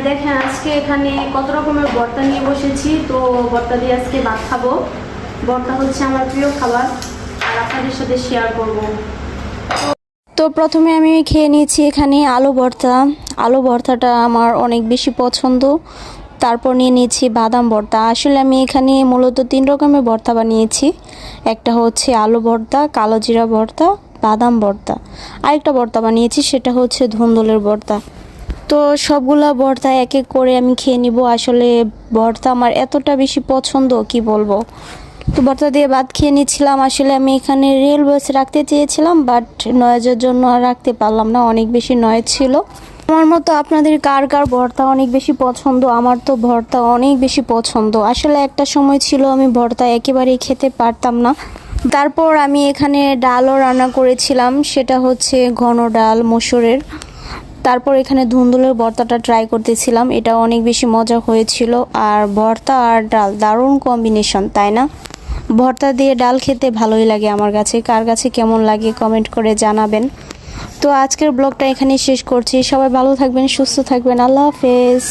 দেখেন আজকে এখানে কত রকমের ভর্তা নিয়ে বসেছি। তো ভর্তা দিয়ে আজকে ভাত খাবো। ভর্তা হচ্ছে আমার প্রিয় খাবার, আর আপনাদের সাথে শেয়ার করব। তো প্রথমে আমি খেয়ে নিয়েছি এখানে আলু ভর্তা। আলু ভর্তাটা আমার অনেক বেশি পছন্দ। তারপর নিয়ে নিয়েছি বাদাম ভর্তা। আসলে আমি এখানে মূলত 3 রকমের ভর্তা বানিয়েছি। একটা হচ্ছে আলু ভর্তা, কালো জিরা ভর্তা, বাদাম ভর্তা। আরেকটা ভর্তা বানিয়েছি, সেটা হচ্ছে ধুন্দুলের ভর্তা। তো সবগুলা ভর্তা এক এক করে আমি খেয়ে নিব। আসলে ভর্তা আমার এতটা বেশি পছন্দ, কি বলবো। তো ভর্তা দিয়ে ভাত খেয়ে নিচ্ছিলাম। আসলে আমি এখানে রিয়েল ভয়েস রাখতে চেয়েছিলাম, বাট নয়েজের জন্য আর রাখতে পারলাম না, অনেক বেশি নয়েজ ছিল। আমার মতো আপনাদের কার কার ভর্তা অনেক বেশি পছন্দ? আমার তো ভর্তা অনেক বেশি পছন্দ। আসলে একটা সময় ছিল আমি ভর্তা একেবারেই খেতে পারতাম না। তারপর আমি এখানে ডালও রান্না করেছিলাম, সেটা হচ্ছে ঘন ডাল মসুরের। তারপর এখানে ধুন্দুলের ভর্তাটা ট্রাই করতেছিলাম, এটা অনেক বেশি মজা হয়েছিল। আর ভর্তা আর ডাল দারুণ কম্বিনেশন, তাই না? ভর্তা দিয়ে ডাল খেতে ভালোই লাগে আমার কাছে। কার কাছে কেমন লাগে কমেন্ট করে জানাবেন। তো আজকের ব্লগটা এখানেই শেষ করছি। সবাই ভালো থাকবেন, সুস্থ থাকবেন। আল্লাহ হাফেজ।